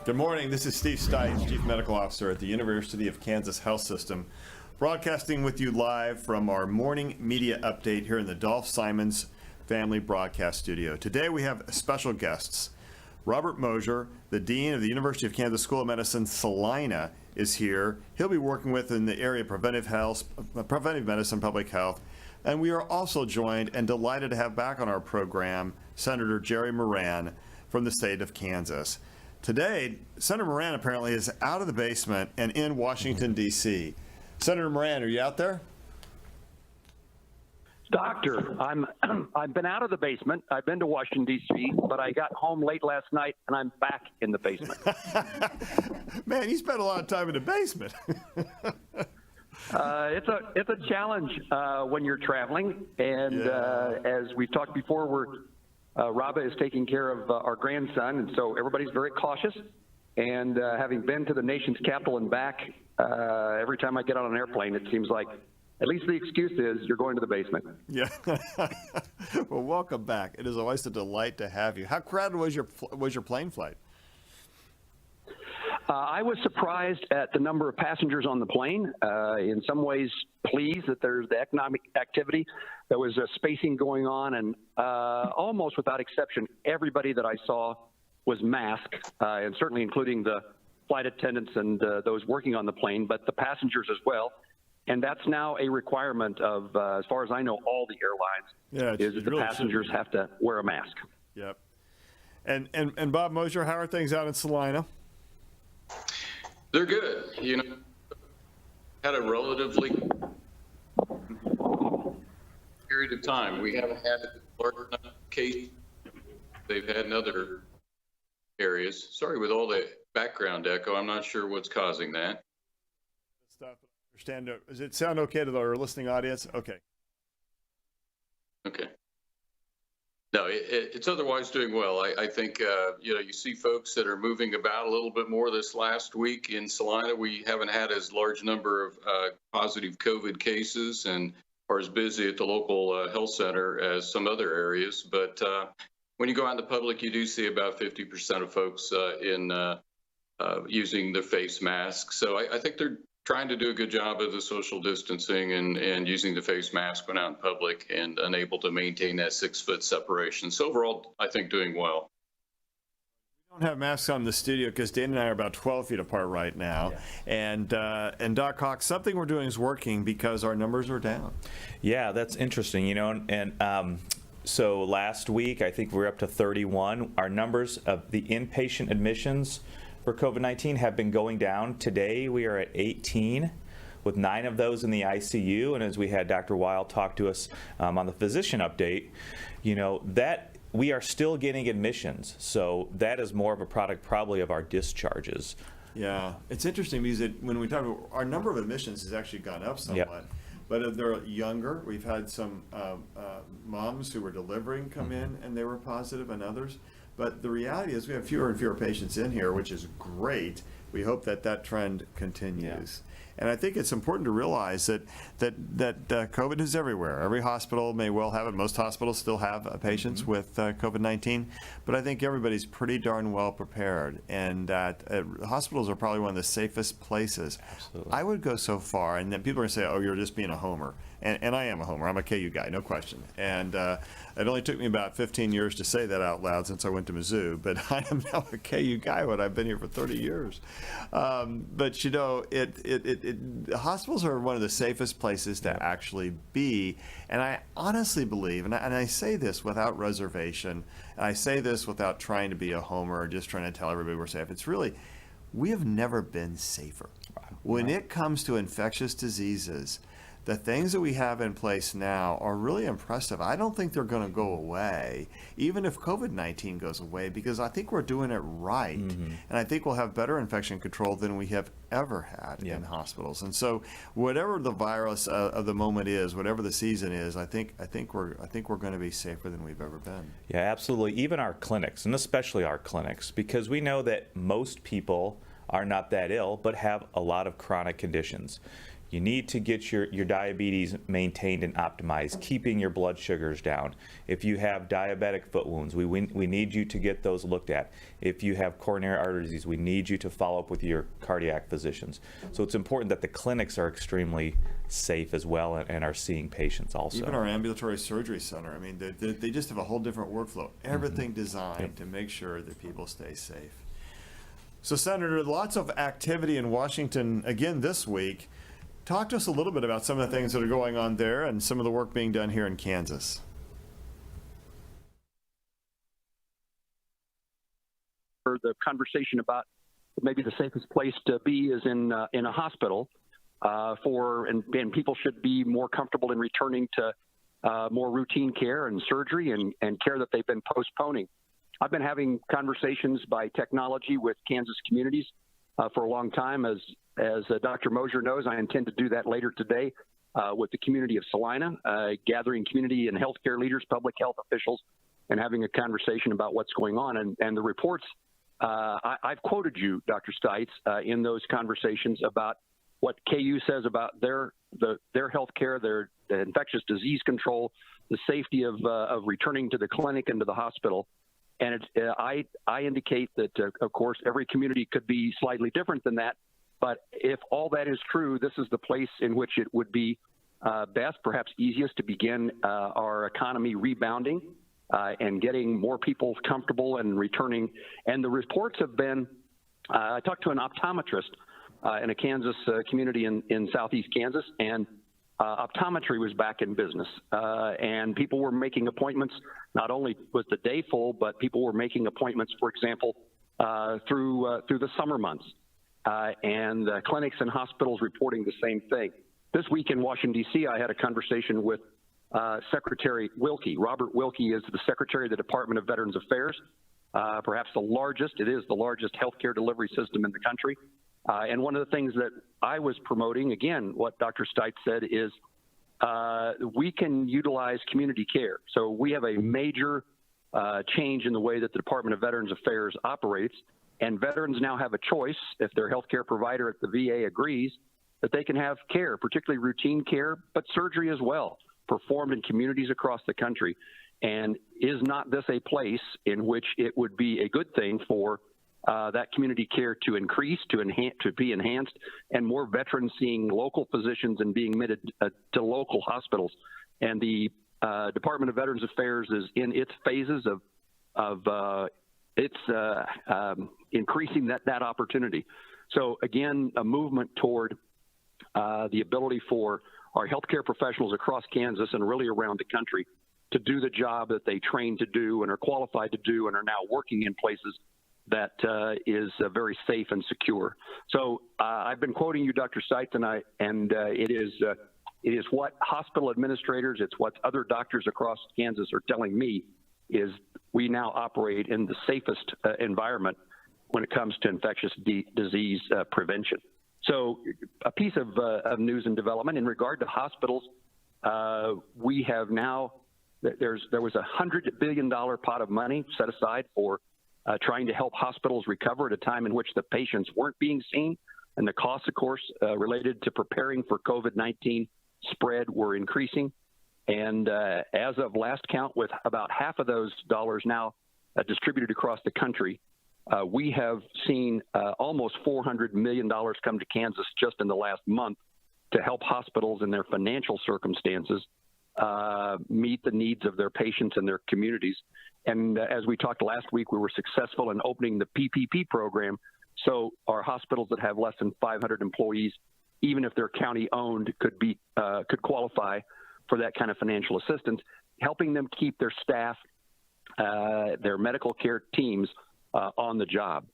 Good morning. This is Steve Stites, Chief Medical Officer at the University of Kansas Health System, broadcasting with you live from our morning media update here in the Dolph Simons Family Broadcast Studio. Today we have special guests. Robert Mosier, the Dean of the University of Kansas School of Medicine, Salina, is here. He'll be working with in the area of preventive medicine, public health. And we are also joined and delighted to have back on our program Senator Jerry Moran from the state of Kansas. Today, Senator Moran apparently is out of the basement and in Washington, D.C. Senator Moran, are you out there? Doctor, I've been out of the basement. I've been to Washington, D.C., but I got home late last night, and I'm back in the basement. Man, you spent a lot of time in the basement. It's a challenge when you're traveling, and as we've talked before, Raba is taking care of our grandson, and so everybody's very cautious. And having been to the nation's capital and back, every time I get on an airplane, it seems like at least the excuse is you're going to the basement. Yeah. Well, welcome back. It is always a delight to have you. How crowded was your plane flight? I was surprised at the number of passengers on the plane. In some ways, pleased that there's the economic activity. There was a spacing going on, and almost without exception, everybody that I saw was masked, and certainly including the flight attendants and those working on the plane, but the passengers as well. And that's now a requirement of, as far as I know, all the airlines, is that the passengers have to wear a mask. Yep. And Bob Mosier, how are things out in Salina? They're good. You know, had a relatively period of time. We haven't had a large enough case they've had in other areas. Sorry with all the background echo. I'm not sure what's causing that. Does it sound okay to our listening audience? Okay. Okay. No, it's otherwise doing well. I think, you see folks that are moving about a little bit more this last week in Salina. We haven't had as large number of positive COVID cases and are as busy at the local health center as some other areas. But when you go out in the public, you do see about 50% of folks using the face mask. So I think they're trying to do a good job of the social distancing and using the face mask when out in public and unable to maintain that 6-foot separation. So overall, I think doing well. We don't have masks on in the studio because Dan and I are about 12 feet apart right now. Yeah. And Doc Cox, something we're doing is working because our numbers are down. Yeah, that's interesting, and so last week, I think we're up to 31. Our numbers of the inpatient admissions for COVID-19 have been going down. Today we are at 18, with 9 of those in the ICU. And as we had Dr. Weil talk to us on the physician update, that we are still getting admissions. So that is more of a product probably of our discharges. Yeah, it's interesting because when we talk about our number of admissions has actually gone up somewhat. Yep. But they're younger. We've had some moms who were delivering come in and they were positive, and others. But the reality is we have fewer and fewer patients in here, which is great. We hope that trend continues. Yeah. And I think it's important to realize that COVID is everywhere. Every hospital may well have it. Most hospitals still have patients with COVID-19. But I think everybody's pretty darn well prepared. And that hospitals are probably one of the safest places. Absolutely. I would go so far, and then people are going to say, oh, you're just being a homer. And I am a homer. I'm a KU guy, no question. And it only took me about 15 years to say that out loud since I went to Mizzou. But I am now a KU guy when I've been here for 30 years. But hospitals are one of the safest places to actually be. And I honestly believe, and I say this without reservation, and I say this without trying to be a homer or just trying to tell everybody we're safe. It's really, we have never been safer. When it comes to infectious diseases, the things that we have in place now are really impressive. I don't think they're going to go away, even if COVID-19 goes away, because I think we're doing it right. And I think we'll have better infection control than we have ever had in hospitals. And so whatever the virus of the moment is, whatever the season is, I think we're going to be safer than we've ever been. Yeah, absolutely. Even our clinics, and especially our clinics, because we know that most people are not that ill, but have a lot of chronic conditions. You need to get your diabetes maintained and optimized, keeping your blood sugars down. If you have diabetic foot wounds, we need you to get those looked at. If you have coronary artery disease, we need you to follow up with your cardiac physicians. So it's important that the clinics are extremely safe as well and are seeing patients also. Even our ambulatory surgery center, I mean, they just have a whole different workflow. Everything designed to make sure that people stay safe. So, Senator, lots of activity in Washington again this week. Talk to us a little bit about some of the things that are going on there and some of the work being done here in Kansas. For the conversation about maybe the safest place to be is in a hospital, and people should be more comfortable in returning to more routine care and surgery and care that they've been postponing. I've been having conversations by technology with Kansas communities for a long time. As Dr. Mosier knows, I intend to do that later today with the community of Salina, gathering community and healthcare leaders, public health officials, and having a conversation about what's going on. And the reports, I've quoted you, Dr. Stites, in those conversations about what KU says about their healthcare, their infectious disease control, the safety of returning to the clinic and to the hospital. And I indicate that, of course, every community could be slightly different than that. But if all that is true, this is the place in which it would be best, perhaps easiest, to begin our economy rebounding and getting more people comfortable and returning. And the reports have been, I talked to an optometrist in a Kansas community in southeast Kansas, and optometry was back in business, and people were making appointments. Not only was the day full, but people were making appointments, for example, through the summer months, and clinics and hospitals reporting the same thing. This week in Washington, D.C., I had a conversation with Secretary Wilkie. Robert Wilkie is the Secretary of the Department of Veterans Affairs, perhaps the largest. It is the largest healthcare delivery system in the country. And one of the things that I was promoting, again, what Dr. Stites said is we can utilize community care. So we have a major change in the way that the Department of Veterans Affairs operates, and veterans now have a choice, if their healthcare provider at the VA agrees, that they can have care, particularly routine care, but surgery as well, performed in communities across the country. And is not this a place in which it would be a good thing for that community care to increase, to be enhanced, and more veterans seeing local physicians and being admitted to local hospitals? And the Department of Veterans Affairs is in its phases of increasing that opportunity. So again, a movement toward the ability for our healthcare professionals across Kansas and really around the country to do the job that they trained to do and are qualified to do and are now working in places that is very safe and secure. So I've been quoting you, Dr. Stites, and it is what hospital administrators, it's what other doctors across Kansas are telling me, is we now operate in the safest environment when it comes to infectious disease prevention. So a piece of news and development in regard to hospitals, we have now, there was a $100 billion pot of money set aside for trying to help hospitals recover at a time in which the patients weren't being seen, and the costs, of course, related to preparing for COVID-19 spread were increasing. And as of last count, with about half of those dollars now distributed across the country, we have seen almost $400 million come to Kansas just in the last month to help hospitals in their financial circumstances meet the needs of their patients and their communities. And as we talked last week, we were successful in opening the PPP program. So our hospitals that have less than 500 employees, even if they're county owned, could qualify for that kind of financial assistance, helping them keep their staff, their medical care teams on the job.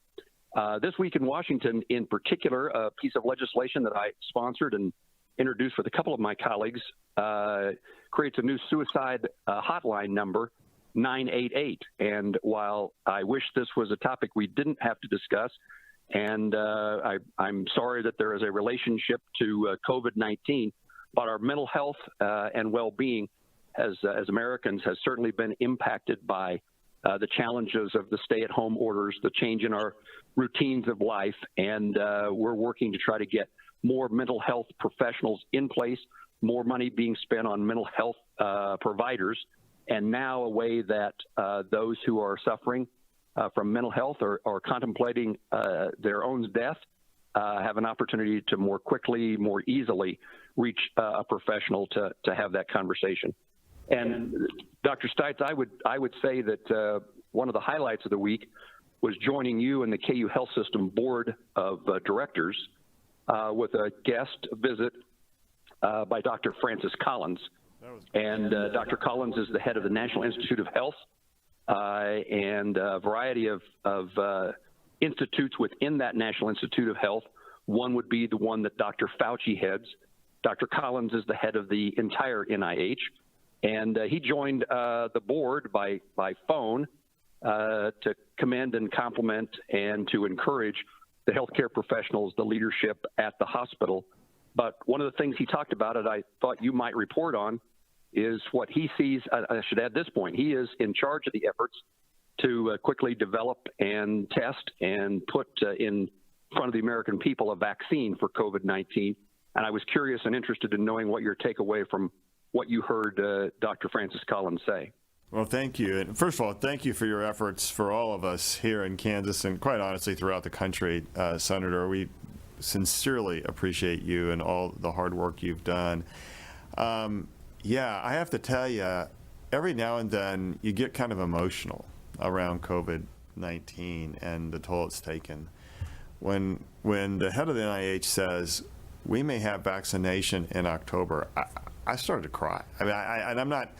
This week in Washington, in particular, a piece of legislation that I sponsored and introduced with a couple of my colleagues creates a new suicide hotline number, 988. And while I wish this was a topic we didn't have to discuss, and I'm sorry that there is a relationship to COVID-19, but our mental health and well-being as Americans has certainly been impacted by the challenges of the stay-at-home orders, the change in our routines of life, and we're working to try to get more mental health professionals in place, more money being spent on mental health providers, and now a way that those who are suffering from mental health or contemplating their own death have an opportunity to more quickly, more easily reach a professional to have that conversation. And Dr. Stites, I would say that one of the highlights of the week was joining you and the KU Health System Board of Directors with a guest visit by Dr. Francis Collins. And Dr. Collins is the head of the National Institute of Health and a variety of institutes within that National Institute of Health. One would be the one that Dr. Fauci heads. Dr. Collins is the head of the entire NIH. And he joined the board by phone to commend and compliment and to encourage the healthcare professionals, the leadership at the hospital. But one of the things he talked about, and I thought you might report on, is what he sees. I should add this point. He is in charge of the efforts to quickly develop and test and put in front of the American people a vaccine for COVID-19. And I was curious and interested in knowing what your takeaway from what you heard Dr. Francis Collins say. Well, thank you. And first of all, thank you for your efforts for all of us here in Kansas and quite honestly throughout the country, Senator. We sincerely appreciate you and all the hard work you've done. Yeah, I have to tell you, every now and then you get kind of emotional around COVID-19 and the toll it's taken. When the head of the NIH says, we may have vaccination in October, I started to cry. I mean, and I'm not,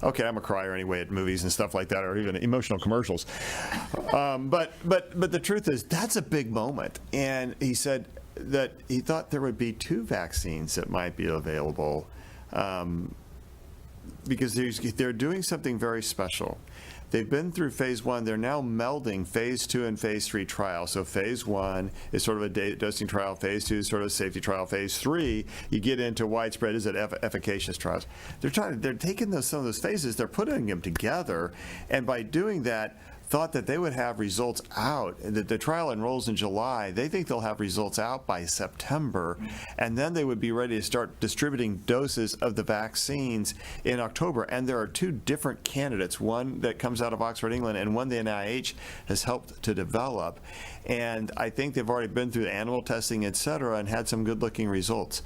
okay, I'm a crier anyway at movies and stuff like that, or even emotional commercials. But the truth is, that's a big moment. And he said that he thought there would be 2 vaccines that might be available because they're doing something very special. They've been through phase 1. They're now melding phase 2 and phase 3 trials. So phase 1 is sort of a dosing trial. Phase 2 is sort of a safety trial. Phase 3, you get into widespread, is it efficacious trials. They're taking some of those phases, they're putting them together, and by doing that, thought that they would have results out. The trial enrolls in July. They think they'll have results out by September, and then they would be ready to start distributing doses of the vaccines in October. And there are 2 different candidates, one that comes out of Oxford, England, and one the NIH has helped to develop. And I think they've already been through the animal testing, et cetera, and had some good-looking results.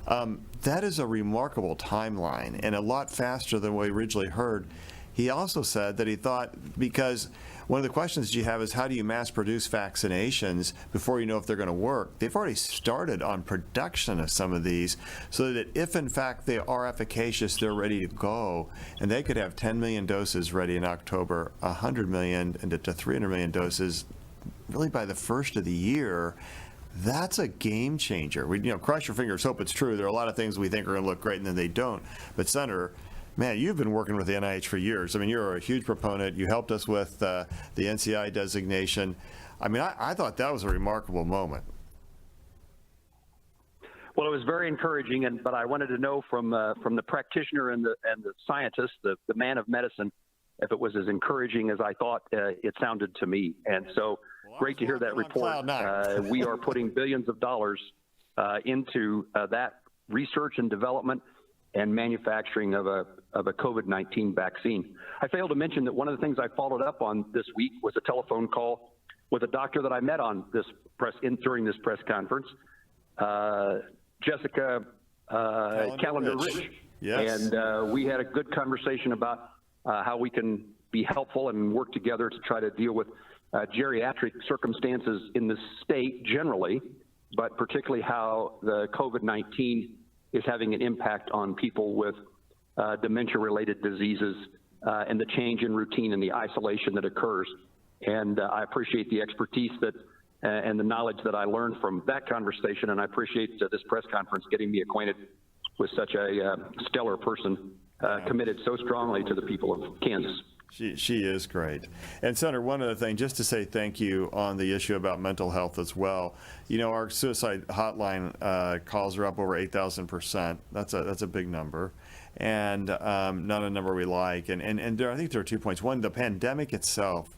That is a remarkable timeline and a lot faster than we originally heard. He also said that he thought, because one of the questions you have is how do you mass produce vaccinations before you know if they're going to work? They've already started on production of some of these so that if in fact they are efficacious, they're ready to go. And they could have 10 million doses ready in October, 100 million and to 300 million doses really by the first of the year. That's a game changer. We, cross your fingers, hope it's true. There are a lot of things we think are going to look great and then they don't. But Senator, man, you've been working with the NIH for years. I mean, you're a huge proponent. You helped us with the NCI designation. I mean, I thought that was a remarkable moment. Well, it was very encouraging, but I wanted to know from the practitioner and the scientist, the man of medicine, if it was as encouraging as I thought it sounded to me. And so, great to hear that report. We are putting billions of dollars into that research and development and manufacturing of a COVID-19 vaccine. I failed to mention that one of the things I followed up on this week was a telephone call with a doctor that I met on this during this press conference, Jessica Calendar-Rich. Yes. And we had a good conversation about how we can be helpful and work together to try to deal with geriatric circumstances in the state generally, but particularly how the COVID-19 is having an impact on people with dementia-related diseases and the change in routine and the isolation that occurs. And I appreciate the expertise and the knowledge that I learned from that conversation, and I appreciate this press conference getting me acquainted with such a stellar person committed so strongly to the people of Kansas. She is great. And Senator, one other thing, just to say thank you on the issue about mental health as well. Our suicide hotline calls are up over 8,000%. That's a big number, and not a number we like. And there, I think there are 2 points. One, the pandemic itself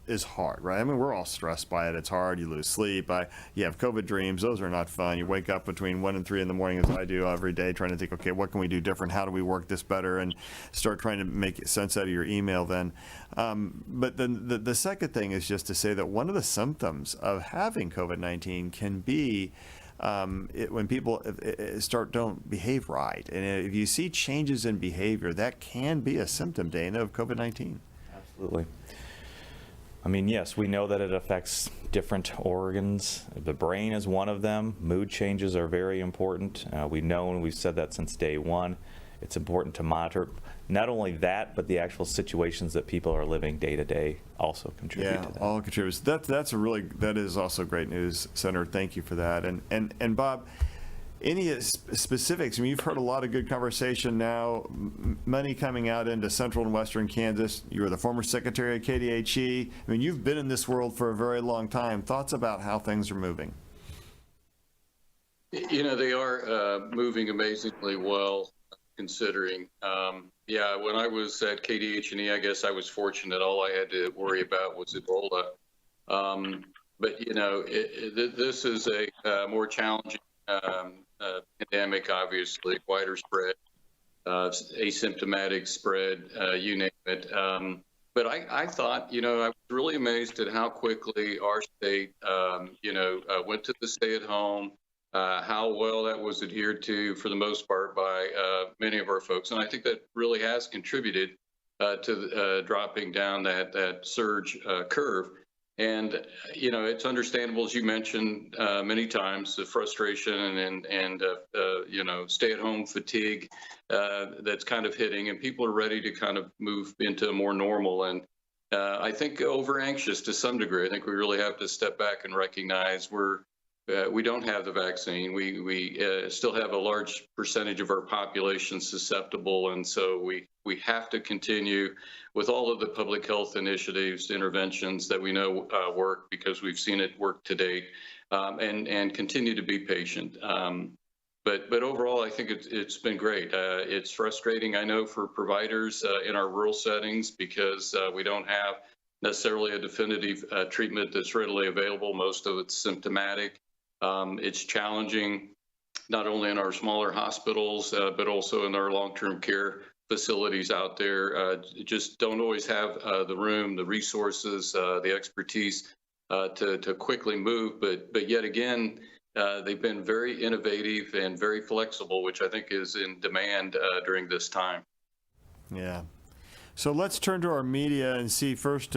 is hard, right? I mean, we're all stressed by it. It's hard. You lose sleep. You have COVID dreams. Those are not fun. You wake up between 1 and 3 in the morning, as I do every day, trying to think, okay, what can we do different? How do we work this better? And start trying to make sense out of your email then. But then the second thing is just to say that one of the symptoms of having COVID-19 can be when people don't behave right. And if you see changes in behavior, that can be a symptom, Dana, of COVID-19. Absolutely. I mean, yes, we know that it affects different organs. The brain is one of them. Mood changes are very important. We know, and we've said that since day one. It's important to monitor not only that, but the actual situations that people are living day to day also contribute to that. All contributes. That is also great news, Senator. Thank you for that. And Bob, any specifics? I mean, you've heard a lot of good conversation now. Money coming out into central and western Kansas. You were the former secretary of KDHE. I mean, you've been in this world for a very long time. Thoughts about how things are moving? You know, they are moving amazingly well, considering. When I was at KDH&E, I guess I was fortunate. All I had to worry about was Ebola. But, you know, this is a more challenging pandemic, obviously, wider spread, asymptomatic spread, you name it. But I thought, you know, I was really amazed at how quickly our state, went to the stay-at-home, how well that was adhered to, for the most part, by many of our folks. And I think that really has contributed to dropping down that surge curve. And, you know, it's understandable, as you mentioned many times, the frustration and stay-at-home fatigue that's kind of hitting, and people are ready to kind of move into more normal. And I think over-anxious to some degree. I think we really have to step back and recognize we don't have the vaccine. We still have a large percentage of our population susceptible, and so we have to continue with all of the public health initiatives, interventions that we know work, because we've seen it work to date, and continue to be patient. But overall, I think it's been great. It's frustrating, I know, for providers in our rural settings, because we don't have necessarily a definitive treatment that's readily available. Most of it's symptomatic. It's challenging, not only in our smaller hospitals, but also in our long-term care facilities out there. Just don't always have the room, the resources, the expertise to quickly move. But yet again, they've been very innovative and very flexible, which I think is in demand during this time. Yeah. So let's turn to our media and see first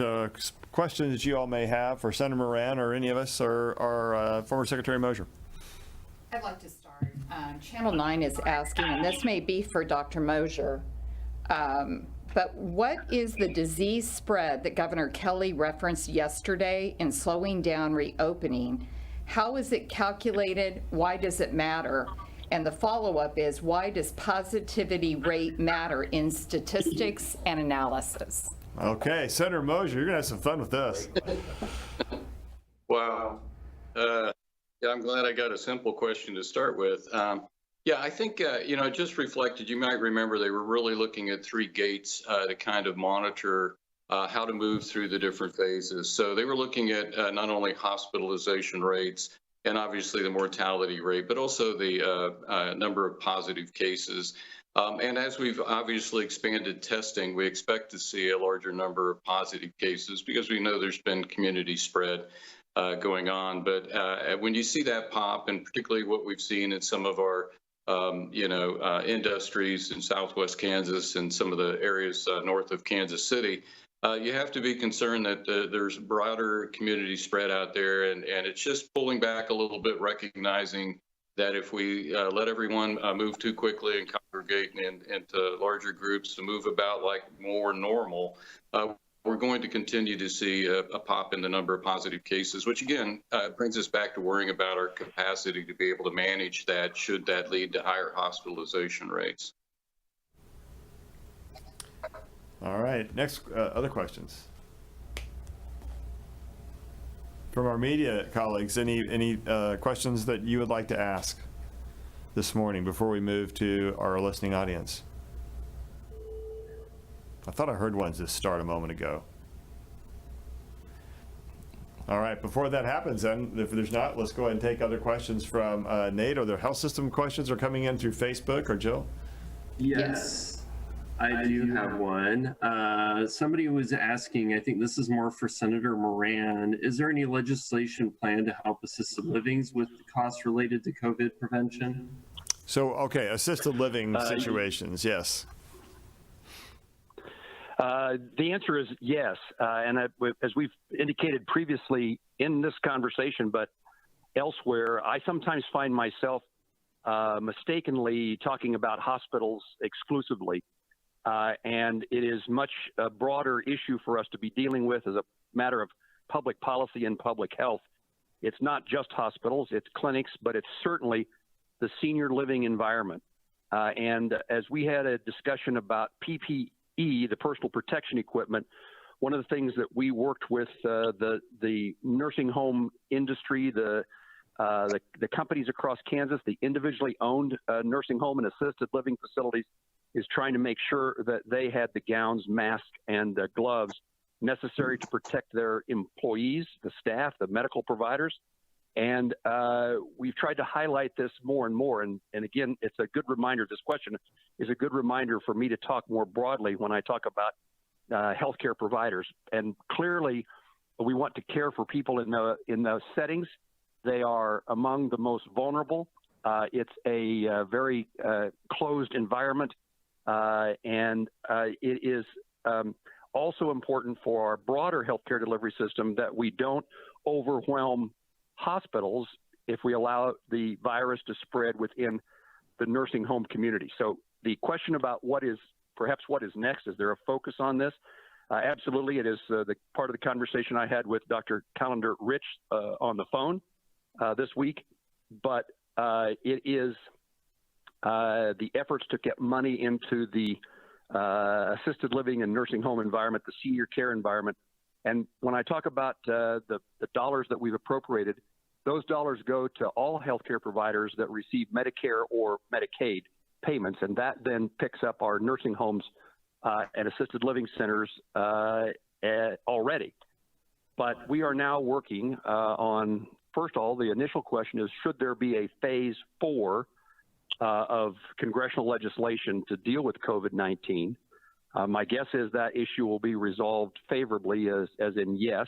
questions you all may have for Senator Moran or any of us, or former Secretary Mosier. I'd like to start. Channel 9 is asking, and this may be for Dr. Mosier, but what is the disease spread that Governor Kelly referenced yesterday in slowing down reopening? How is it calculated? Why does it matter? And the follow-up is, why does positivity rate matter in statistics and analysis? Okay, Senator Mosier, you're going to have some fun with this. Wow. Yeah, I'm glad I got a simple question to start with. I think, just reflected, you might remember they were really looking at 3 gates to kind of monitor how to move through the different phases. So they were looking at not only hospitalization rates and obviously the mortality rate, but also the number of positive cases. And as we've obviously expanded testing, we expect to see a larger number of positive cases, because we know there's been community spread going on. But when you see that pop, and particularly what we've seen in some of our industries in Southwest Kansas and some of the areas north of Kansas City, you have to be concerned that there's broader community spread out there, and it's just pulling back a little bit, recognizing that if we let everyone move too quickly and congregate into larger groups to move about like more normal, we're going to continue to see a pop in the number of positive cases, which again brings us back to worrying about our capacity to be able to manage that, should that lead to higher hospitalization rates. All right, next, other questions from our media colleagues. Any questions that you would like to ask this morning before we move to our listening audience? I thought I heard one just start a moment ago. All right, before that happens then, if there's not, let's go ahead and take other questions from Nate. Are there health system questions are coming in through Facebook or Jill? Yes, I do have one. Somebody was asking, I think this is more for Senator Moran, is there any legislation planned to help assisted livings with costs related to COVID prevention? So, okay, assisted living situations, yes. The answer is yes. As we've indicated previously in this conversation, but elsewhere, I sometimes find myself mistakenly talking about hospitals exclusively. And it is much a broader issue for us to be dealing with as a matter of public policy and public health. It's not just hospitals, it's clinics, but it's certainly the senior living environment. And as we had a discussion about PPE, the personal protection equipment, one of the things that we worked with the nursing home industry, the companies across Kansas, the individually owned nursing home and assisted living facilities, is trying to make sure that they had the gowns, masks, and gloves necessary to protect their employees, the staff, the medical providers. And we've tried to highlight this more and more. And again, it's a good reminder, this question is a good reminder for me to talk more broadly when I talk about healthcare providers. And clearly, we want to care for people in those settings. They are among the most vulnerable. It's a very closed environment. And it is also important for our broader healthcare delivery system that we don't overwhelm hospitals if we allow the virus to spread within the nursing home community. So the question about what is next, is there a focus on this? Absolutely. It is the part of the conversation I had with Dr. Calendar Rich on the phone this week, but it is the efforts to get money into the assisted living and nursing home environment, the senior care environment. And when I talk about the dollars that we've appropriated, those dollars go to all healthcare providers that receive Medicare or Medicaid payments, and that then picks up our nursing homes and assisted living centers already. But we are now working on, first of all, the initial question is, should there be a phase 4 of congressional legislation to deal with COVID-19? My guess is that issue will be resolved favorably, as in yes.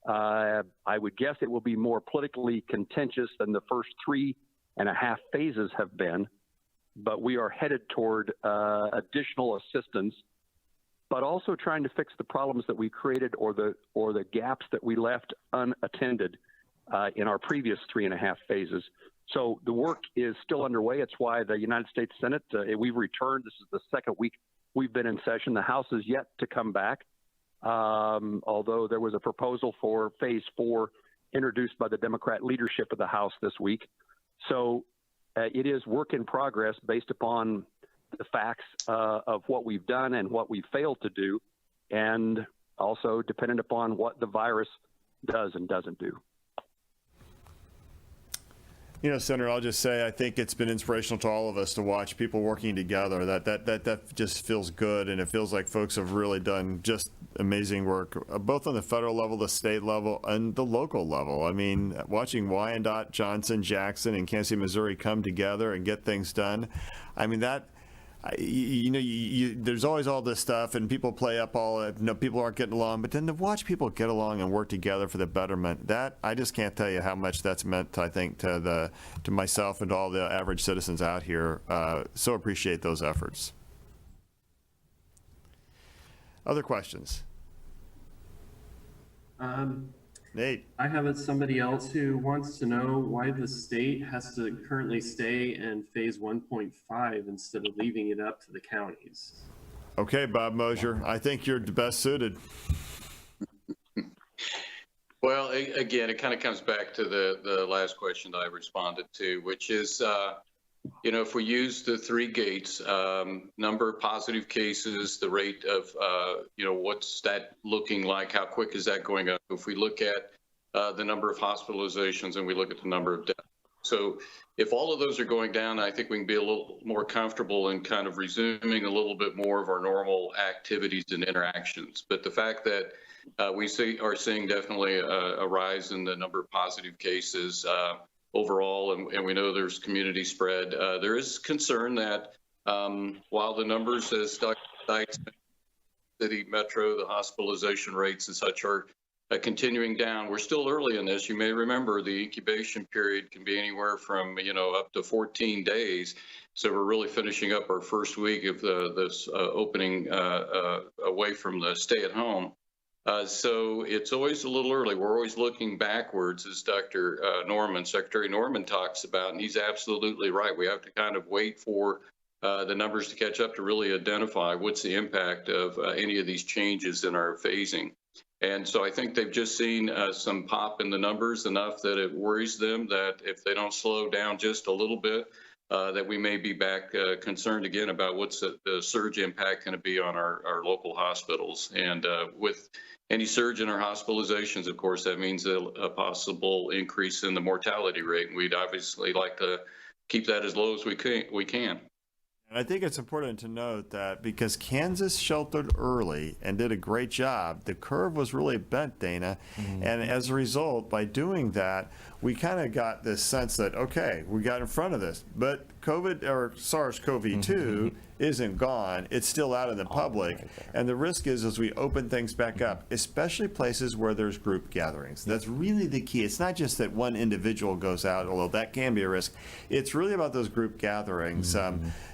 I would guess it will be more politically contentious than the first 3.5 phases have been, but we are headed toward additional assistance, but also trying to fix the problems that we created or the gaps that we left unattended in our previous 3.5 phases. So the work is still underway. It's why the United States Senate, we've returned. This is the second week we've been in session. The House is yet to come back, although there was a proposal for phase 4 introduced by the Democrat leadership of the House this week. So it is work in progress based upon the facts of what we've done and what we failed to do, and also dependent upon what the virus does and doesn't do. You know, Senator, I'll just say I think it's been inspirational to all of us to watch people working together. That just feels good, and it feels like folks have really done just amazing work, both on the federal level, the state level, and the local level. I mean, watching Wyandotte, Johnson, Jackson, and Kansas City, Missouri come together and get things done. I mean, that. There's always all this stuff, and people play up people aren't getting along, but then to watch people get along and work together for the betterment, that I just can't tell you how much that's meant, I think, to myself and to all the average citizens out here. So appreciate those efforts. Other questions? Nate. I have somebody else who wants to know why the state has to currently stay in phase 1.5 instead of leaving it up to the counties. Okay, Bob Mosier, I think you're the best suited. Well, again, it kind of comes back to the last question that I responded to, which is, if we use the 3 gates, number of positive cases, the rate of, what's that looking like? How quick is that going up? If we look at the number of hospitalizations and we look at the number of deaths. So if all of those are going down, I think we can be a little more comfortable in kind of resuming a little bit more of our normal activities and interactions. But the fact that we are seeing definitely a rise in the number of positive cases overall, and we know there's community spread. There is concern that while the numbers, as Dr. Dykes, city, metro, the hospitalization rates and such are continuing down, we're still early in this. You may remember the incubation period can be anywhere from up to 14 days. So we're really finishing up our first week of this opening away from the stay-at-home. So it's always a little early. We're always looking backwards, as Secretary Norman talks about, and he's absolutely right. We have to kind of wait for the numbers to catch up to really identify what's the impact of any of these changes in our phasing. And so I think they've just seen some pop in the numbers enough that it worries them that if they don't slow down just a little bit, that we may be back concerned again about what's the surge impact going to be on our local hospitals. And with any surge in our hospitalizations, of course, that means a possible increase in the mortality rate. And we'd obviously like to keep that as low as we can. And I think it's important to note that because Kansas sheltered early and did a great job, the curve was really bent, Dana. And as a result, by doing that, we kind of got this sense that, okay, we got in front of this, but COVID or SARS-CoV-2 isn't gone. It's still out in the public. And the risk is as we open things back up, especially places where there's group gatherings. That's really the key. It's not just that one individual goes out, although that can be a risk. It's really about those group gatherings,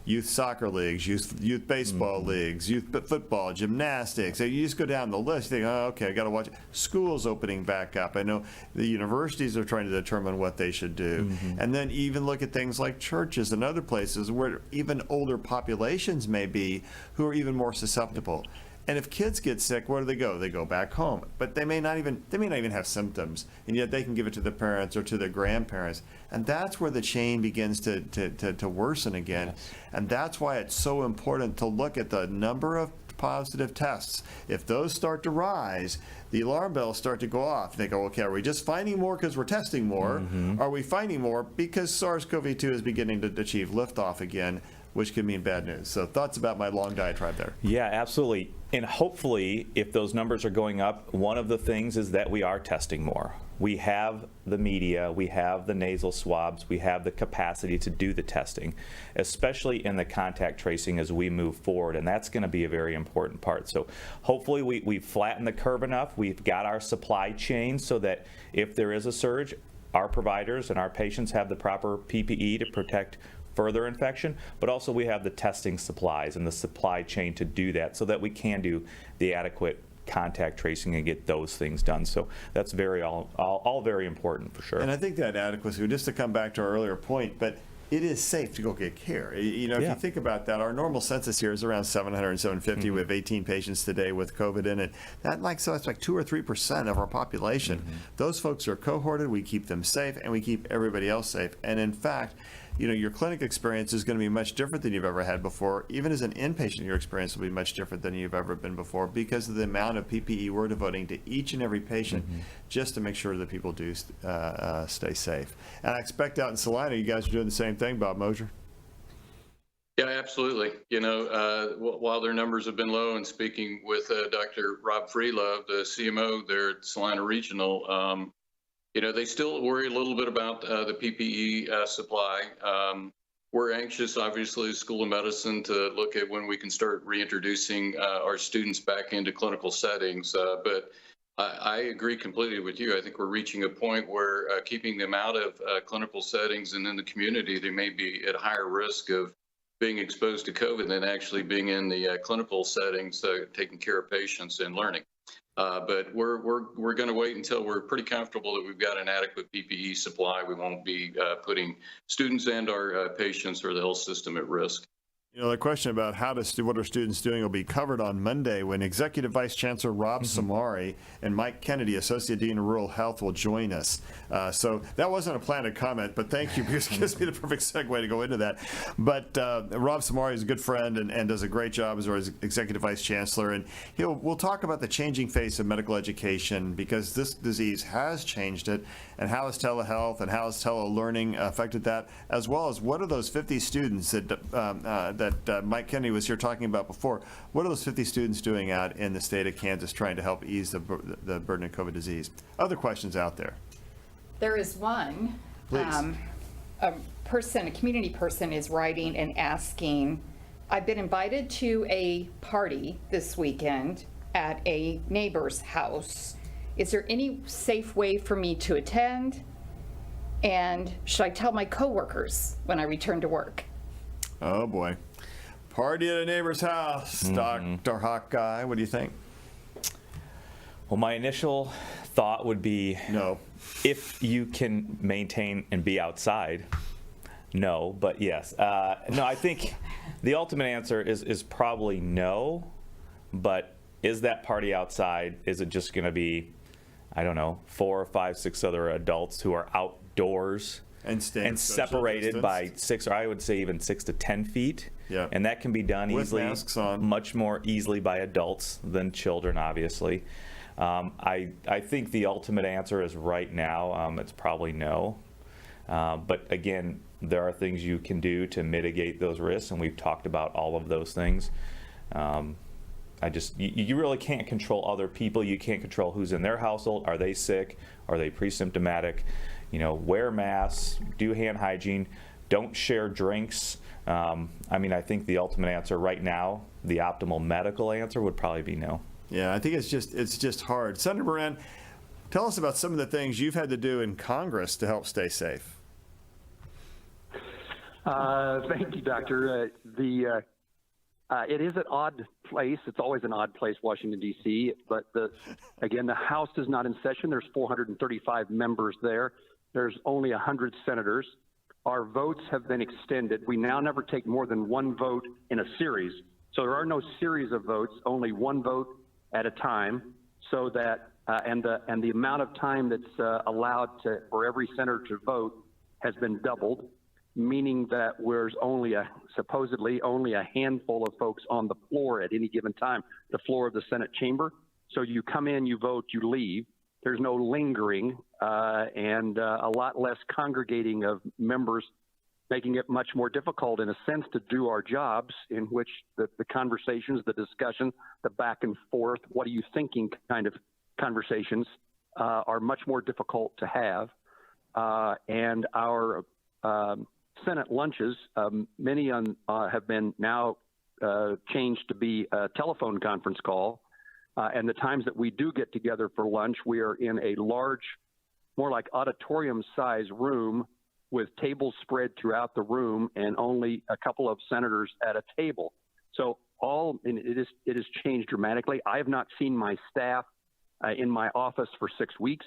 youth soccer leagues, youth baseball leagues, youth football, gymnastics. You just go down the list, you think, oh, okay, I got to watch it. Schools opening back up. I know the universities are trying to determine what they should do. And then even look at things like churches and other places where even older populations may be who are even more susceptible. And if kids get sick, where do they go? They go back home. But they may not even have symptoms, and yet they can give it to the parents or to their grandparents. And that's where the chain begins to worsen again. Yes. And that's why it's so important to look at the number of positive tests. If those start to rise, the alarm bells start to go off. They go, okay, are we just finding more because we're testing more? Are we finding more because SARS-CoV-2 is beginning to achieve liftoff again, which could mean bad news? So thoughts about my long diatribe there. Yeah, absolutely. And hopefully, if those numbers are going up, one of the things is that we are testing more. We have the media, we have the nasal swabs, we have the capacity to do the testing, especially in the contact tracing as we move forward, and that's going to be a very important part. So hopefully we've flattened the curve enough, we've got our supply chain so that if there is a surge, our providers and our patients have the proper PPE to protect further infection, but also we have the testing supplies and the supply chain to do that so that we can do the adequate contact tracing and get those things done. So that's all very important for sure. And I think that adequacy, just to come back to our earlier point, but it is safe to go get care. If you think about that, our normal census here is around 700 and 750. We have 18 patients today with COVID in it. So that's like 2 or 3% of our population. Those folks are cohorted. We keep them safe, and we keep everybody else safe. And in fact, your clinic experience is going to be much different than you've ever had before. Even as an inpatient, your experience will be much different than you've ever been before because of the amount of PPE we're devoting to each and every patient just to make sure that people do stay safe. And I expect out in Salina, you guys are doing the same thing, Bob Mosier. Yeah, absolutely. While their numbers have been low, and speaking with Dr. Rob Freelove, the CMO there at Salina Regional, they still worry a little bit about the PPE supply. We're anxious, obviously, School of Medicine, to look at when we can start reintroducing our students back into clinical settings. But I agree completely with you. I think we're reaching a point where keeping them out of clinical settings and in the community, they may be at higher risk of being exposed to COVID than actually being in the clinical settings, taking care of patients and learning. But we're going to wait until we're pretty comfortable that we've got an adequate PPE supply. We won't be putting students and our patients or the health system at risk. The question about what are students doing will be covered on Monday when Executive Vice Chancellor Rob Samari and Mike Kennedy, Associate Dean of Rural Health, will join us. So that wasn't a planned comment, but thank you, because it gives me the perfect segue to go into that. But Rob Samari is a good friend and does a great job as our Executive Vice Chancellor. And we'll talk about the changing face of medical education, because this disease has changed it, and how has telehealth and how has telelearning affected that, as well as what are those 50 students that that Mike Kennedy was here talking about before. What are those 50 students doing out in the state of Kansas trying to help ease the burden of COVID disease? Other questions out there? There is one. Please. A community person is writing and asking, I've been invited to a party this weekend at a neighbor's house. Is there any safe way for me to attend? And should I tell my coworkers when I return to work? Oh boy. Party at a neighbor's house. Dr. Hawkeye, what do you think? Well, my initial thought would be No. if you can maintain and be outside. No, but yes. No, I think the ultimate answer is probably no, but is that party outside? Is it just going to be, I don't know, 4 or 5, 6 other adults who are outdoors And staying and social separated by distanced? 6, or I would say even 6 to 10 feet? Yeah. And that can be done With easily, masks on. much more easily by adults than children, obviously. I think the ultimate answer is right now, it's probably no. But again, there are things you can do to mitigate those risks, and we've talked about all of those things. You really can't control other people. You can't control who's in their household. Are they sick? Are they pre-symptomatic? Wear masks, do hand hygiene, don't share drinks. I think the ultimate answer right now, the optimal medical answer would probably be no. Yeah, I think it's just hard. Senator Moran, tell us about some of the things you've had to do in Congress to help stay safe. Thank you, Doctor. It is an odd place. It's always an odd place, Washington, D.C., but again, the House is not in session. There's 435 members there. There's only 100 senators. Our votes have been extended. We now never take more than one vote in a series. So there are no series of votes, only one vote at a time, so that and the amount of time that's allowed for every senator to vote has been doubled, meaning that there's supposedly only a handful of folks on the floor at any given time, the floor of the Senate chamber. So you come in, you vote, you leave. There's no lingering and a lot less congregating of members, making it much more difficult in a sense to do our jobs, in which the conversations, the discussion, the back and forth, what are you thinking kind of conversations are much more difficult to have. And our Senate lunches, many have been now changed to be a telephone conference call. And the times that we do get together for lunch, we are in a large, more like auditorium-size room with tables spread throughout the room and only a couple of senators at a table. So it has changed dramatically. I have not seen my staff in my office for 6 weeks.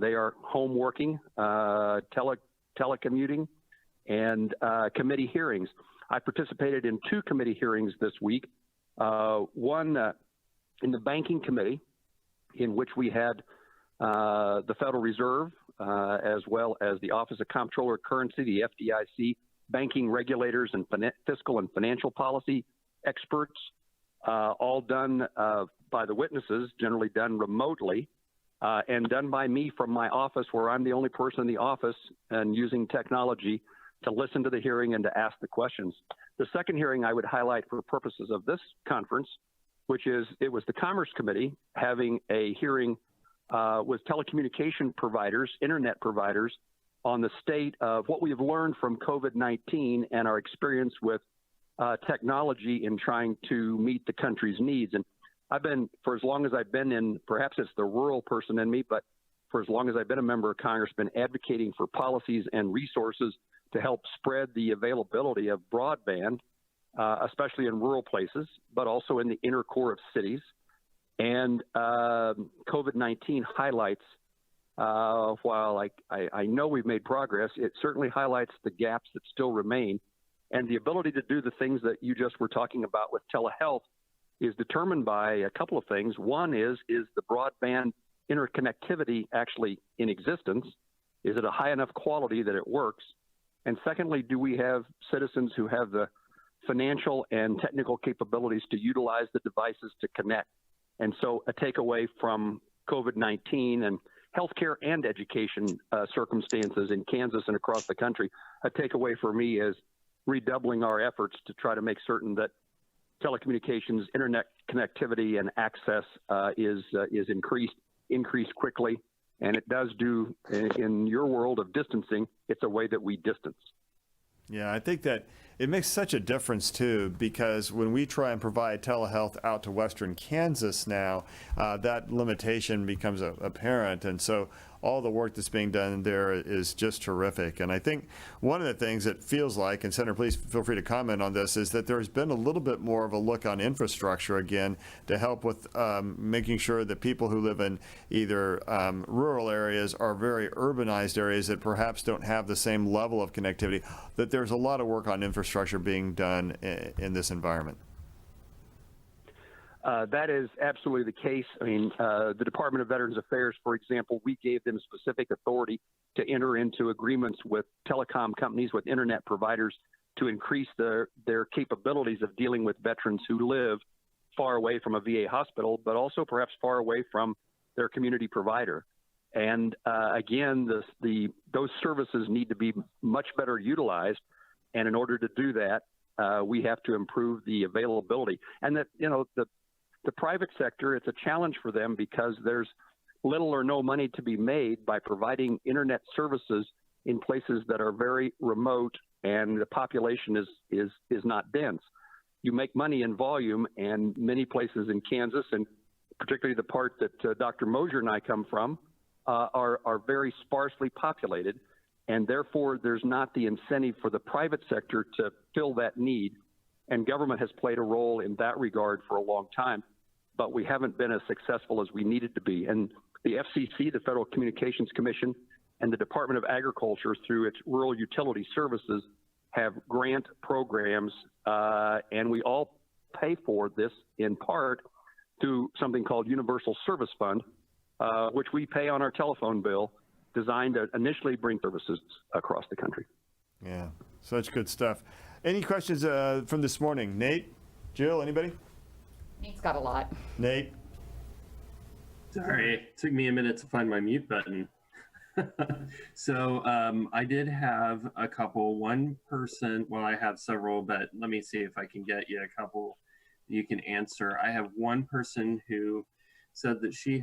They are home working, telecommuting, and committee hearings. I participated in 2 committee hearings this week. One in the Banking Committee, in which we had the Federal Reserve, as well as the Office of Comptroller of Currency, the FDIC, banking regulators, and fiscal and financial policy experts, all done by the witnesses, generally done remotely, and done by me from my office, where I'm the only person in the office, and using technology to listen to the hearing and to ask the questions. The second hearing I would highlight for purposes of this conference, it was the Commerce Committee having a hearing with telecommunication providers, internet providers, on the state of what we have learned from COVID-19 and our experience with technology in trying to meet the country's needs. And I've been, for as long as I've been in, perhaps it's the rural person in me, but for as long as I've been a member of Congress, been advocating for policies and resources to help spread the availability of broadband, especially in rural places, but also in the inner core of cities. And COVID-19 highlights, while I know we've made progress, it certainly highlights the gaps that still remain. And the ability to do the things that you just were talking about with telehealth is determined by a couple of things. One is the broadband interconnectivity actually in existence? Is it a high enough quality that it works? And secondly, do we have citizens who have the financial and technical capabilities to utilize the devices to connect? And so a takeaway from COVID-19 and healthcare and education circumstances in Kansas and across the country, a takeaway for me is redoubling our efforts to try to make certain that telecommunications, internet connectivity, and access is increased quickly. And it does do, in your world of distancing, it's a way that we distance. Yeah, I think that it makes such a difference, too, because when we try and provide telehealth out to western Kansas now, that limitation becomes apparent. And so all the work that's being done there is just terrific. And I think one of the things that feels like, and Senator, please feel free to comment on this, is that there's been a little bit more of a look on infrastructure again to help with making sure that people who live in either rural areas or very urbanized areas that perhaps don't have the same level of connectivity, that there's a lot of work on infrastructure being done in this environment. That is absolutely the case. I mean, the Department of Veterans Affairs, for example, we gave them specific authority to enter into agreements with telecom companies, with internet providers, to increase their capabilities of dealing with veterans who live far away from a VA hospital, but also perhaps far away from their community provider. And again, those services need to be much better utilized. And in order to do that, we have to improve the availability. And that, the private sector, it's a challenge for them because there's little or no money to be made by providing internet services in places that are very remote and the population is not dense. You make money in volume, and many places in Kansas, and particularly the part that Dr. Mosier and I come from, are very sparsely populated, and therefore there's not the incentive for the private sector to fill that need. And government has played a role in that regard for a long time, but we haven't been as successful as we needed to be. And the FCC, the Federal Communications Commission, and the Department of Agriculture, through its Rural Utility Services, have grant programs, and we all pay for this in part through something called Universal Service Fund, which we pay on our telephone bill, designed to initially bring services across the country. Yeah, such good stuff. Any questions from this morning? Nate, Jill, anybody? Nate's got a lot. Nate? Sorry, it took me a minute to find my mute button. So I did have a couple. One person, well, I have several, but let me see if I can get you a couple you can answer. I have one person who said that she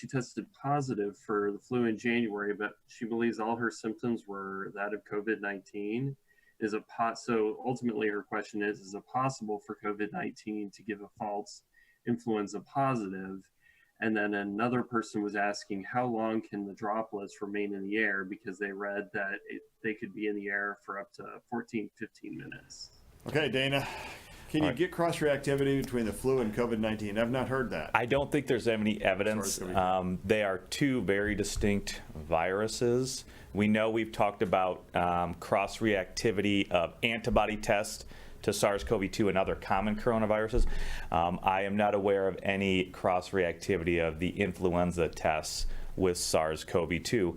tested positive for the flu in January, but she believes all her symptoms were that of COVID-19. So ultimately her question is it possible for COVID-19 to give a false influenza positive? And then another person was asking how long can the droplets remain in the air, because they read that they could be in the air for up to 14, 15 minutes. Okay, Dana, can you get cross-reactivity between the flu and COVID-19? I've not heard that. I don't think there's any evidence. They are two very distinct viruses. We know we've talked about cross-reactivity of antibody tests to SARS-CoV-2 and other common coronaviruses. I am not aware of any cross-reactivity of the influenza tests with SARS-CoV-2.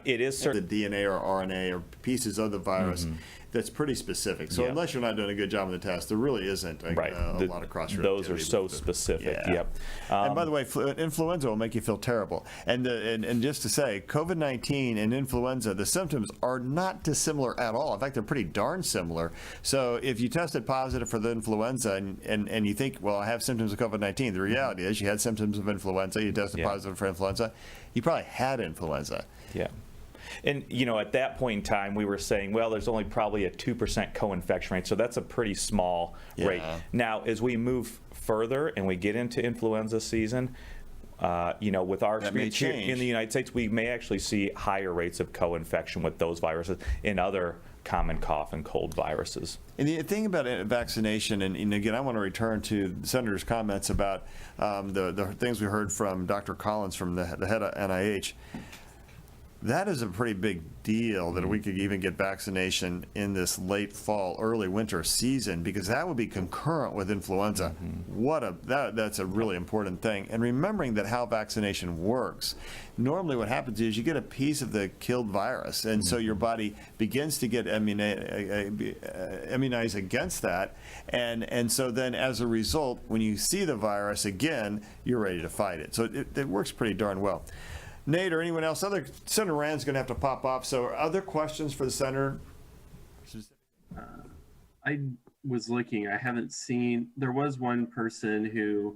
It is the DNA or RNA or pieces of the virus that's pretty specific. So unless you're not doing a good job on the test, there really isn't a lot of cross-reactivity. Those are so specific. Yep. And by the way, influenza will make you feel terrible. And just to say, COVID-19 and influenza, the symptoms are not dissimilar at all. In fact, they're pretty darn similar. So if you tested positive for the influenza and you think, well, I have symptoms of COVID-19, the reality is you had symptoms of influenza, you tested positive for influenza, you probably had influenza. Yeah. And, at that point in time, we were saying, well, there's only probably a 2% co-infection rate, so that's a pretty small rate. Now, as we move further and we get into influenza season, with our experience here in the United States, we may actually see higher rates of co-infection with those viruses in other common cough and cold viruses. And the thing about vaccination, and again, I want to return to the Senator's comments about the things we heard from Dr. Collins, from the head of NIH. That is a pretty big deal that we could even get vaccination in this late fall, early winter season, because that would be concurrent with influenza. That's a really important thing. And remembering that how vaccination works, normally what happens is you get a piece of the killed virus, and so your body begins to get immunized against that, and so then as a result, when you see the virus again, you're ready to fight it. So it works pretty darn well. Nate or anyone else? Senator Rand's going to have to pop off. So are other questions for the senator? I was looking, I haven't seen, there was one person who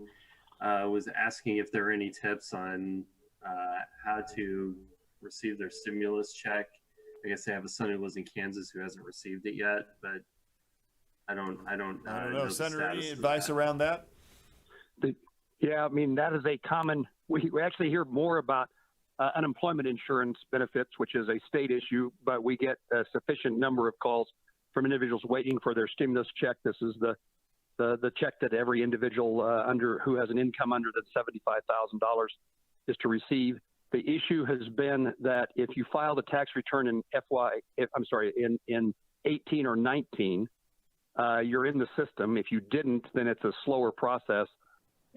was asking if there are any tips on how to receive their stimulus check. I guess they have a son who lives in Kansas who hasn't received it yet, but I don't know. know, the Senator, status any of advice that. around that? Yeah, I mean, that is a common, we actually hear more about unemployment insurance benefits, which is a state issue, but we get a sufficient number of calls from individuals waiting for their stimulus check. This is the check that every individual who has an income under the $75,000 is to receive. The issue has been that if you filed a tax return in in 18 or 19, you're in the system. If you didn't, then it's a slower process.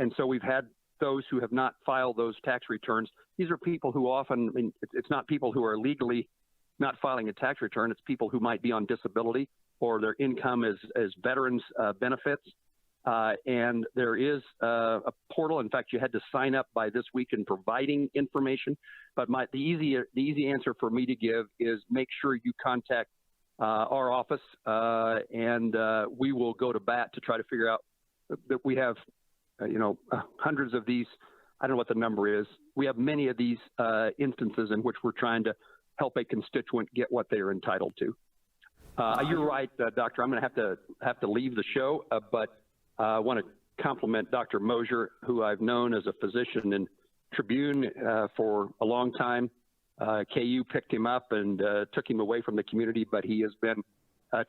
And so we've had those who have not filed those tax returns. These are people who often, I mean, it's not people who are legally not filing a tax return. It's people who might be on disability or their income is veterans benefits. And there is a portal. In fact, you had to sign up by this week in providing information. But the easy answer for me to give is make sure you contact our office, and we will go to bat to try to figure out that we have, hundreds of these. I don't know what the number is. We have many of these instances in which we're trying to help a constituent get what they are entitled to. You're right, Doctor. I'm going to have to leave the show, but I want to compliment Dr. Mosier, who I've known as a physician in Tribune for a long time. KU picked him up and took him away from the community, but he has been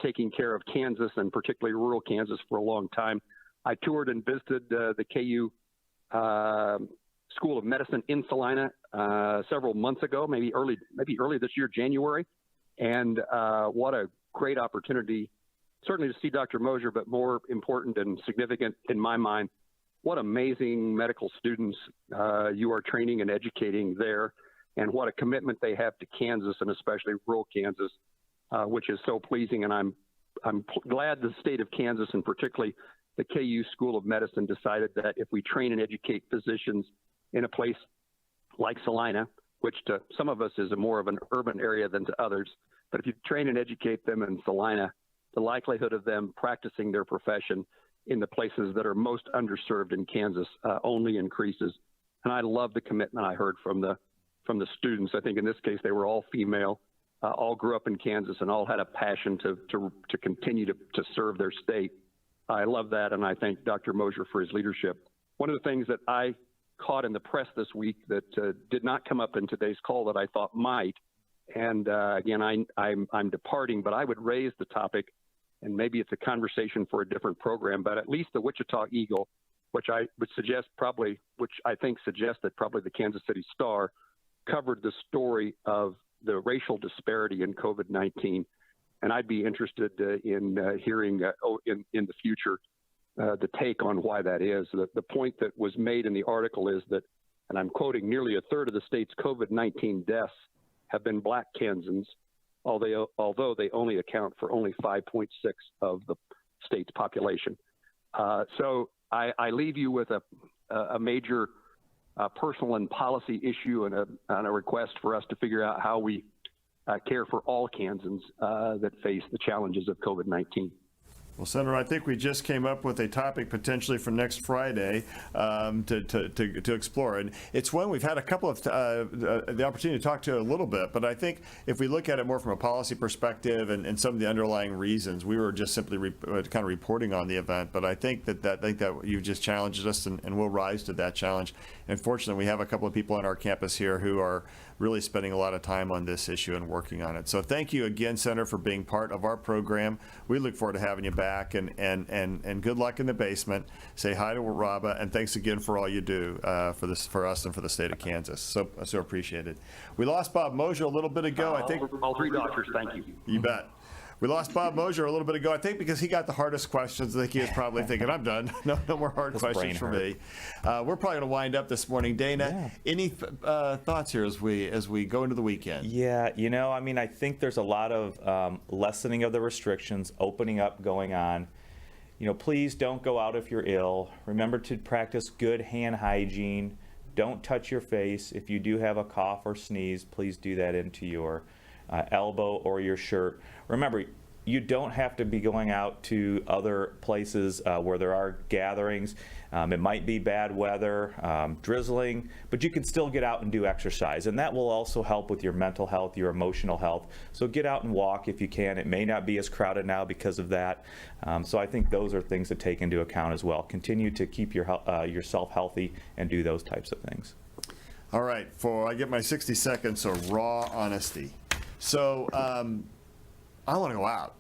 taking care of Kansas and particularly rural Kansas for a long time. I toured and visited the KU School of Medicine in Salina several months ago, maybe early this year, January. And what a great opportunity, certainly to see Dr. Mosier, but more important and significant in my mind, what amazing medical students you are training and educating there, and what a commitment they have to Kansas and especially rural Kansas, which is so pleasing. And I'm glad the state of Kansas, and particularly the KU School of Medicine, decided that if we train and educate physicians in a place like Salina, which to some of us is more of an urban area than to others, but if you train and educate them in Salina, the likelihood of them practicing their profession in the places that are most underserved in Kansas only increases. And I love the commitment I heard from the students. I think in this case they were all female, all grew up in Kansas, and all had a passion to continue to serve their state. I love that, and I thank Dr. Mosier for his leadership. One of the things that I caught in the press this week that did not come up in today's call that I thought might, and again, I'm departing, but I would raise the topic, and maybe it's a conversation for a different program, but at least the Wichita Eagle, which I would suggest which I think suggested probably the Kansas City Star, covered the story of the racial disparity in COVID-19. And I'd be interested in hearing in the future the take on why that is. The point that was made in the article is that, and I'm quoting, nearly a third of the state's COVID-19 deaths have been Black Kansans, although they only account for only 5.6 of the state's population. So I leave you with a major personal and policy issue and a request for us to figure out how we care for all Kansans that face the challenges of COVID-19. Well, Senator, I think we just came up with a topic potentially for next Friday to explore. And it's one we've had a couple of the opportunity to talk to a little bit, but I think if we look at it more from a policy perspective and some of the underlying reasons, we were just simply kind of reporting on the event. But I think that you've just challenged us, and we'll rise to that challenge. And fortunately, we have a couple of people on our campus here who are really spending a lot of time on this issue and working on it. So thank you again, Senator, for being part of our program. We look forward to having you back, and good luck in the basement. Say hi to Raba, and thanks again for all you do for us and for the state of Kansas. So appreciated. We lost Bob Mosier a little bit ago. I think all three doctors, thank you. You bet. We lost Bob Mosier a little bit ago, I think, because he got the hardest questions. I think he was probably thinking, I'm done. No more hard questions for me. We're probably going to wind up this morning. Dana, any thoughts here as we go into the weekend? Yeah, I think there's a lot of lessening of the restrictions, opening up going on. Please don't go out if you're ill. Remember to practice good hand hygiene. Don't touch your face. If you do have a cough or sneeze, please do that into your elbow or your shirt. Remember, you don't have to be going out to other places where there are gatherings. It might be bad weather, drizzling, but you can still get out and do exercise. And that will also help with your mental health, your emotional health. So get out and walk if you can. It may not be as crowded now because of that. So I think those are things to take into account as well. Continue to keep yourself healthy and do those types of things. All right, I get my 60 seconds of raw honesty. So I want to go out.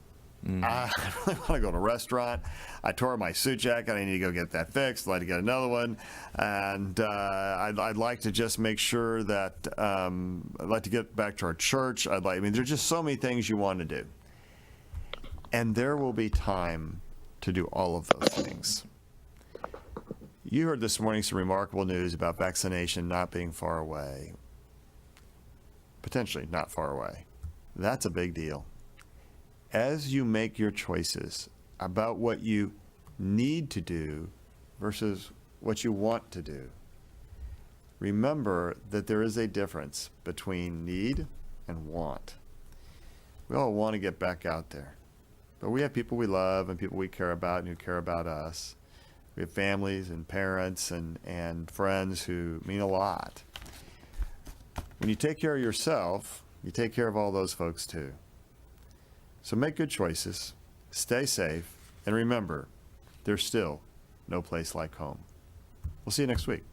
I really want to go to a restaurant. I tore my suit jacket. I need to go get that fixed. I'd like to get another one. And I'd like to just make sure that I'd like to get back to our church. There's just so many things you want to do. And there will be time to do all of those things. You heard this morning some remarkable news about vaccination not being far away. Potentially not far away. That's a big deal. As you make your choices about what you need to do versus what you want to do, remember that there is a difference between need and want. We all want to get back out there, but we have people we love and people we care about and who care about us. We have families and parents and friends who mean a lot. When you take care of yourself, you take care of all those folks too. So make good choices, stay safe, and remember, there's still no place like home. We'll see you next week.